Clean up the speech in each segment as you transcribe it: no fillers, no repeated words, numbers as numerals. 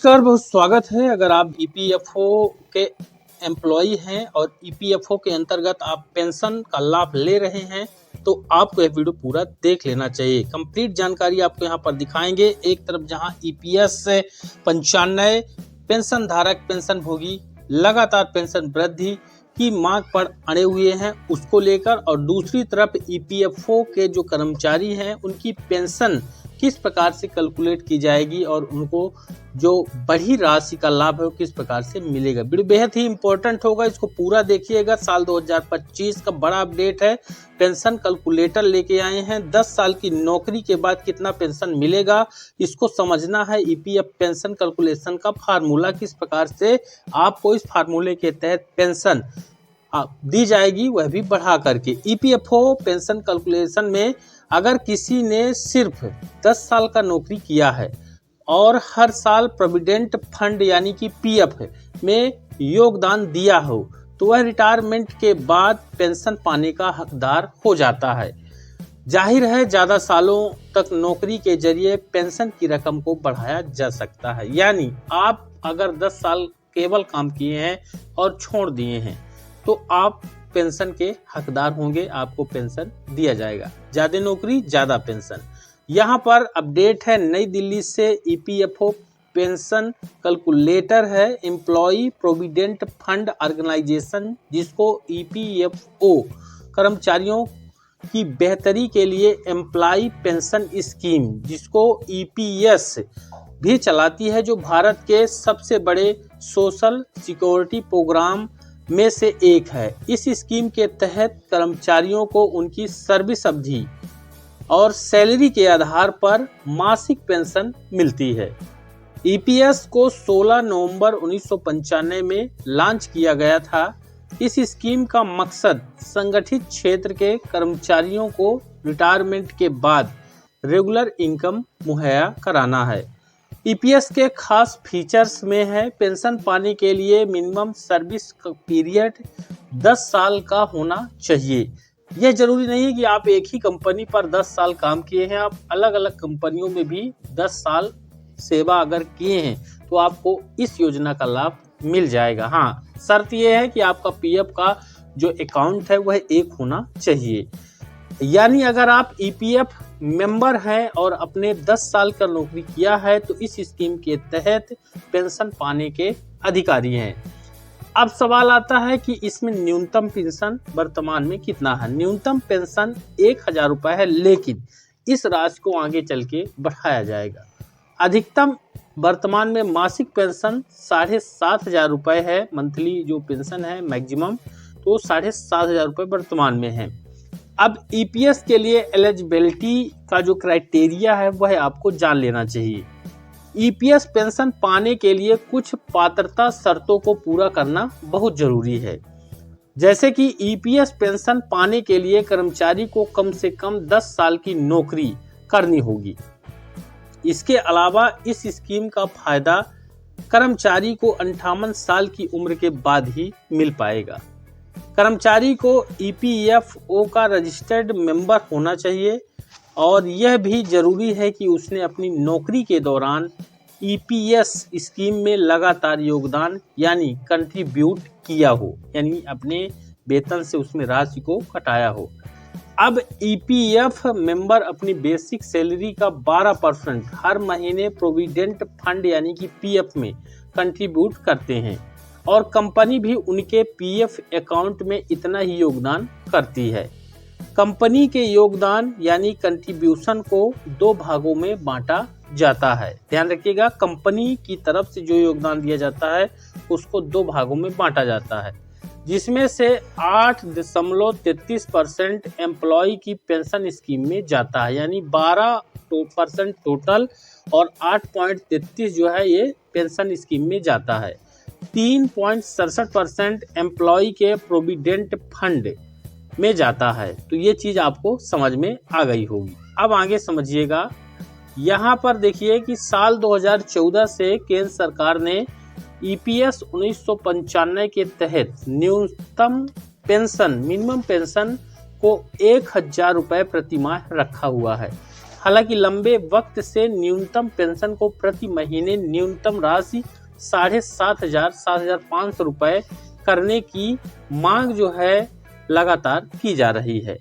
नमस्कार, बहुत स्वागत है। अगर आप ईपीएफओ के एम्प्लॉई हैं और ईपीएफओ के अंतर्गत आप पेंशन का लाभ ले रहे हैं तो आपको यह वीडियो पूरा देख लेना चाहिए। कंप्लीट जानकारी आपको यहाँ पर दिखाएंगे। एक तरफ जहाँ ईपीएस 95 पेंशन धारक पेंशन भोगी लगातार पेंशन वृद्धि की मांग पर अड़े हुए हैं उसको लेकर, और दूसरी तरफ ईपीएफओ के जो कर्मचारी हैं उनकी पेंशन किस प्रकार से कैलकुलेट की जाएगी और उनको जो बड़ी राशि का लाभ है वो किस प्रकार से मिलेगा। वीडियो बेहद ही इंपॉर्टेंट होगा, इसको पूरा देखिएगा। साल 2025 का बड़ा अपडेट है। पेंशन कैलकुलेटर लेके आए हैं। 10 साल की नौकरी के बाद कितना पेंशन मिलेगा इसको समझना है। ईपीएफ पेंशन कैलकुलेशन का फार्मूला किस प्रकार से आपको इस फार्मूले के तहत पेंशन दी जाएगी, वह भी बढ़ा करके। ईपीएफओ पेंशन कैलकुलेशन में अगर किसी ने सिर्फ 10 साल का नौकरी किया है और हर साल प्रोविडेंट फंड यानी कि पीएफ में योगदान दिया हो तो वह रिटायरमेंट के बाद पेंशन पाने का हकदार हो जाता है। जाहिर है ज़्यादा सालों तक नौकरी के जरिए पेंशन की रकम को बढ़ाया जा सकता है। यानी आप अगर 10 साल केवल काम किए हैं और छोड़ दिए हैं तो आप पेंशन के हकदार होंगे, आपको पेंशन दिया जाएगा। ज़्यादा नौकरी ज़्यादा पेंशन। यहाँ पर अपडेट है नई दिल्ली से। ईपीएफओ पेंशन कैलकुलेटर है एम्प्लॉई प्रोविडेंट फंड ऑर्गेनाइजेशन, जिसको ईपीएफओ कर्मचारियों की बेहतरी के लिए एम्प्लॉई पेंशन स्कीम, जिसको ईपीएस भी चलाती है, जो भारत के सबसे बड़े सोशल सिक्योरिटी प्रोग्राम में से एक है। इस स्कीम के तहत कर्मचारियों को उनकी सर्विस अवधि और सैलरी के आधार पर मासिक पेंशन मिलती है। ईपीएस को 16 नवंबर 1995 में लॉन्च किया गया था। इस स्कीम का मकसद संगठित क्षेत्र के कर्मचारियों को रिटायरमेंट के बाद रेगुलर इनकम मुहैया कराना है। ईपीएस के खास फीचर्स में है पेंशन पाने के लिए मिनिमम सर्विस पीरियड 10 साल का होना चाहिए। यह जरूरी नहीं है कि आप एक ही कंपनी पर 10 साल काम किए हैं, आप अलग अलग कंपनियों में भी 10 साल सेवा अगर किए हैं तो आपको इस योजना का लाभ मिल जाएगा। हाँ, शर्त यह है कि आपका पीएफ का जो अकाउंट है वह एक होना चाहिए। यानी अगर आप ईपीएफ मेंबर हैं और अपने 10 साल का नौकरी किया है तो इस स्कीम के तहत पेंशन पाने के अधिकारी हैं। अब सवाल आता है कि इसमें न्यूनतम पेंशन वर्तमान में कितना है। न्यूनतम पेंशन 1000 रुपये है, लेकिन इस राशि को आगे चल के बढ़ाया जाएगा। अधिकतम वर्तमान में मासिक पेंशन 7500 रुपये है। मंथली जो पेंशन है मैक्सिमम तो 7500 रुपये वर्तमान में है। अब ईपीएस के लिए एलिजिबिलिटी का जो क्राइटेरिया है वह आपको जान लेना चाहिए। ईपीएस पेंशन पाने के लिए कुछ पात्रता शर्तों को पूरा करना बहुत जरूरी है। जैसे कि ईपीएस पेंशन पाने के लिए कर्मचारी को कम से कम 10 साल की नौकरी करनी होगी। इसके अलावा इस स्कीम का फायदा कर्मचारी को 58 साल की उम्र के बाद ही मिल पाएगा। कर्मचारी को ईपीएफओ का रजिस्टर्ड मेंबर होना चाहिए और यह भी जरूरी है कि उसने अपनी नौकरी के दौरान ईपीएस स्कीम में लगातार योगदान यानी कंट्रीब्यूट किया हो, यानी अपने वेतन से उसमें राशि को कटाया हो। अब ईपीएफ मेंबर अपनी बेसिक सैलरी का 12% हर महीने प्रोविडेंट फंड यानी कि पीएफ में कंट्रीब्यूट करते हैं और कंपनी भी उनके पीएफ अकाउंट में इतना ही योगदान करती है। कंपनी के योगदान यानी कंट्रीब्यूशन को 2 भागों में बांटा जाता है। ध्यान रखिएगा, कंपनी की तरफ से जो योगदान दिया जाता है उसको 2 भागों में बांटा जाता है, जिसमें से 8.33% एम्प्लॉय की पेंशन स्कीम में जाता है, यानी 12% टोटल और 8.33 जो है ये पेंशन स्कीम में जाता है। 3.67% एम्प्लॉय के प्रोविडेंट फंड में जाता है। तो ये चीज़ आपको समझ में आ गई होगी। अब आगे समझिएगा। यहाँ पर देखिए कि साल 2014 से केंद्र सरकार ने ईपीएस 1995 के तहत न्यूनतम पेंशन मिनिमम पेंशन को 1000 रुपये प्रति माह रखा हुआ है। हालांकि लंबे वक्त से न्यूनतम पेंशन को प्रति महीने न्यूनतम राशि 7,500 रुपए करने की मांग जो है लगातार की जा रही है।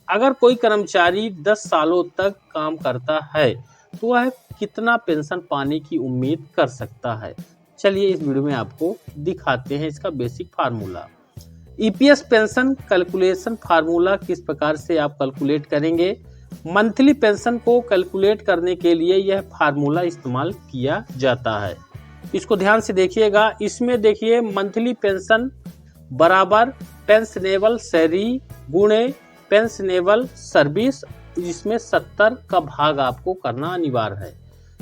अगर कोई कर्मचारी 10 सालों तक काम करता है तो वह कितना पेंशन पाने की उम्मीद कर सकता है। चलिए इस वीडियो में आपको दिखाते हैं इसका basic formula. EPS pension calculation formula किस प्रकार से आप कैलकुलेट करेंगे। मंथली पेंशन को कैलकुलेट करने के लिए यह फार्मूला इस्तेमाल किया जाता है। इसको ध्यान से देखिएगा। इसमें देखिए मंथली पेंशन बराबर पेंशनेबल सैलरी गुणे पेंशनेबल सर्विस, जिसमें 70 का भाग आपको करना अनिवार्य है।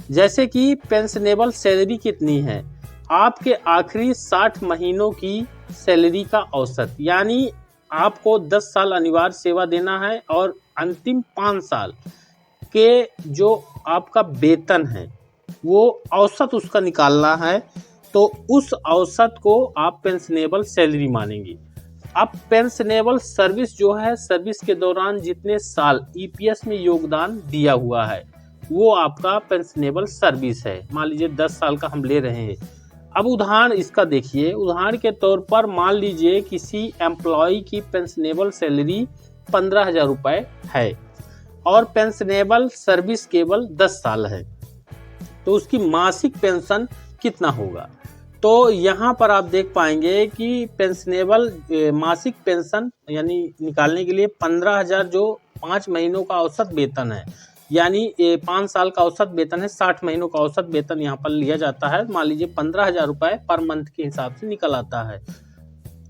जैसे कि पेंशनेबल सैलरी कितनी है, आपके आखिरी 60 महीनों की सैलरी का औसत, यानी आपको 10 साल अनिवार्य सेवा देना है और अंतिम 5 साल के जो आपका वेतन है वो औसत उसका निकालना है, तो उस औसत को आप पेंशनेबल सैलरी मानेंगे। अब पेंशनेबल सर्विस जो है, सर्विस के दौरान जितने साल ईपीएस में योगदान दिया हुआ है वो आपका पेंशनेबल सर्विस है। मान लीजिए 10 साल का हम ले रहे हैं। अब उदाहरण इसका देखिए। उदाहरण के तौर पर मान लीजिए किसी एम्प्लॉय की पेंशनेबल सैलरी 15,000 रुपये है और पेंशनेबल सर्विस केवल 10 साल है, तो उसकी मासिक पेंशन कितना होगा। तो यहाँ पर आप देख पाएंगे कि पेंशनेबल मासिक पेंशन यानी निकालने के लिए 15,000 जो 5 महीनों का औसत वेतन है, यानी 5 साल का औसत वेतन है, 60 महीनों का औसत वेतन यहाँ पर लिया जाता है। मान लीजिए 15,000 रुपये पर मंथ के हिसाब से निकल आता है,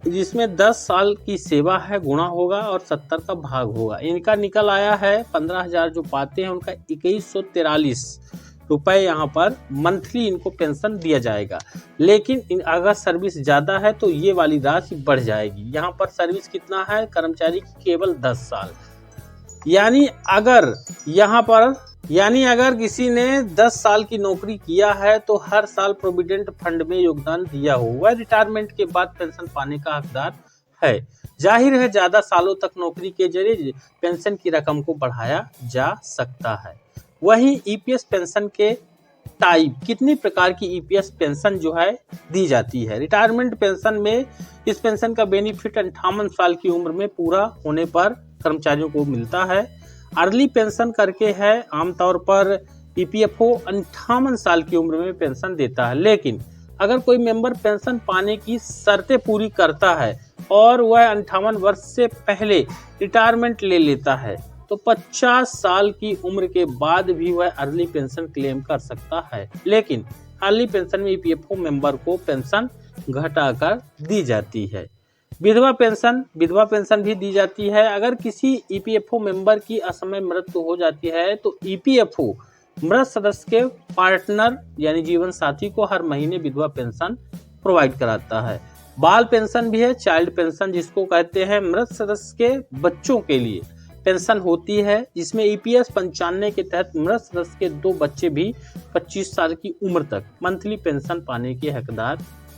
जिसमें 10 साल की सेवा है गुणा होगा और 70 का भाग होगा। इनका निकल आया है 15,000 जो पाते हैं उनका 2143 रुपए यहाँ पर मंथली इनको पेंशन दिया जाएगा। लेकिन अगर सर्विस ज़्यादा है तो ये वाली राशि बढ़ जाएगी। यहाँ पर सर्विस कितना है कर्मचारी की, केवल 10 साल। यानी अगर किसी ने 10 साल की नौकरी किया है तो हर साल प्रोविडेंट फंड में योगदान दिया हो, वह रिटायरमेंट के बाद पेंशन पाने का हकदार है। जाहिर है ज़्यादा सालों तक नौकरी के जरिए पेंशन की रकम को बढ़ाया जा सकता है। वहीं ईपीएस पेंशन के टाइप, कितनी प्रकार की ईपीएस पेंशन जो है दी जाती है। रिटायरमेंट पेंशन में इस पेंशन का बेनिफिट 58 साल की उम्र में पूरा होने पर कर्मचारियों को मिलता है। अर्ली पेंशन करके है, आमतौर पर ईपीएफओ 58 साल की उम्र में पेंशन देता है। लेकिन अगर कोई मेंबर पेंशन पाने की शर्तें पूरी करता है और वह 58 वर्ष से पहले रिटायरमेंट ले लेता है तो 50 साल की उम्र के बाद भी वह अर्ली पेंशन क्लेम कर सकता है। लेकिन अर्ली पेंशन में ईपीएफओ मेंबर को पेंशन घटाकर दी जाती है। विधवा पेंशन भी दी जाती है। अगर किसी ईपीएफओ मेंबर की असमय मृत्यु हो जाती है तो ईपीएफओ मृत सदस्य के पार्टनर यानी जीवन साथी को हर महीने विधवा पेंशन प्रोवाइड कराता है। बाल पेंशन भी है, चाइल्ड पेंशन जिसको कहते हैं। मृत सदस्य के बच्चों के लिए पेंशन होती है, जिसमें ईपीएस 95 के तहत मृत सदस्य के 2 बच्चे भी 25 साल की उम्र तक मंथली पेंशन पाने के हकदार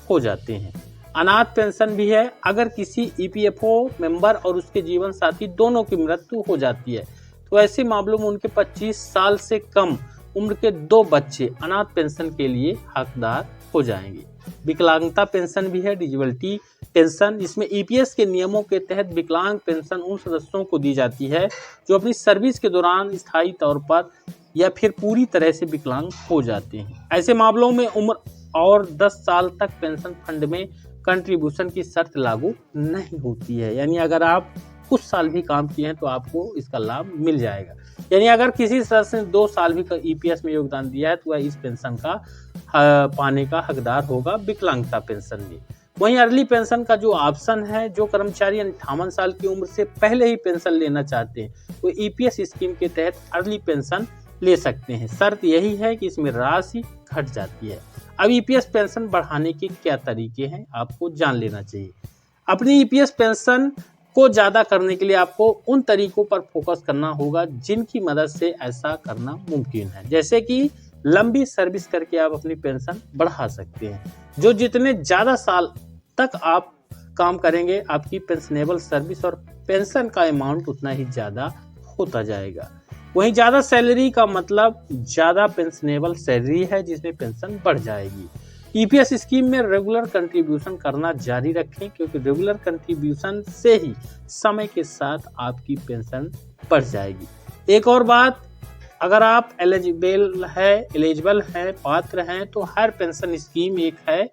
हो जाते हैं। अनाथ पेंशन भी है। अगर किसी ईपीएफओ मेंबर और उसके जीवन साथी दोनों की मृत्यु हो जाती है तो ऐसे मामलों में उनके 25 साल से कम उम्र के 2 बच्चे अनाथ पेंशन के लिए हकदार हो जाएंगे। विकलांगता पेंशन भी है, डिजेबिलिटी पेंशन, जिसमें ईपीएस के नियमों के तहत विकलांग पेंशन उन सदस्यों को दी जाती है जो अपनी सर्विस के दौरान स्थायी तौर पर या फिर पूरी तरह से विकलांग हो जाते हैं। ऐसे मामलों में उम्र और 10 साल तक पेंशन फंड में कंट्रीब्यूशन की शर्त लागू नहीं होती है। यानी अगर आप कुछ साल भी काम किए हैं तो आपको इसका लाभ मिल जाएगा। यानी अगर किसी सदस्य ने 2 साल भी ईपीएस में योगदान दिया है तो वह इस पेंशन का पाने का हकदार होगा, विकलांगता पेंशन में। वहीं अर्ली पेंशन का जो ऑप्शन है, जो कर्मचारी 58 साल की उम्र से पहले ही पेंशन लेना चाहते हैं वो ईपीएस स्कीम के तहत अर्ली पेंशन ले सकते हैं। शर्त यही है कि इसमें राशि घट जाती है। अब ईपीएस पेंशन बढ़ाने के क्या तरीके हैं आपको जान लेना चाहिए। अपनी ईपीएस पेंशन को ज़्यादा करने के लिए आपको उन तरीकों पर फोकस करना होगा जिनकी मदद से ऐसा करना मुमकिन है। जैसे कि लंबी सर्विस करके आप अपनी पेंशन बढ़ा सकते हैं। जो जितने ज़्यादा साल तक आप काम करेंगे आपकी पेंशनेबल सर्विस और पेंशन का अमाउंट उतना ही ज़्यादा होता जाएगा। वहीं ज़्यादा सैलरी का मतलब ज़्यादा पेंशनेबल सैलरी है, जिसमें पेंशन बढ़ जाएगी। ईपीएस स्कीम में रेगुलर कंट्रीब्यूशन करना जारी रखें, क्योंकि रेगुलर कंट्रीब्यूशन से ही समय के साथ आपकी पेंशन बढ़ जाएगी। एक और बात, अगर आप एलिजिबल है, पात्र हैं, तो हर पेंशन स्कीम एक है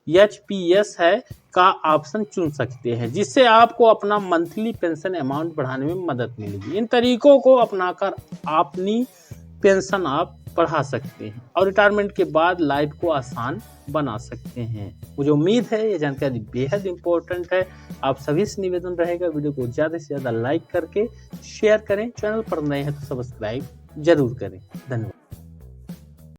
एचपीएस है का ऑप्शन चुन सकते हैं, जिससे आपको अपना मंथली पेंशन अमाउंट बढ़ाने में मदद मिलेगी। इन तरीकों को अपनाकर अपनी पेंशन आप बढ़ा सकते हैं और रिटायरमेंट के बाद लाइफ को आसान बना सकते हैं। मुझे उम्मीद है ये जानकारी बेहद इंपॉर्टेंट है। आप सभी से निवेदन रहेगा, वीडियो को ज़्यादा से ज़्यादा लाइक करके शेयर करें। चैनल पर नए हैं तो सब्सक्राइब जरूर करें। धन्यवाद।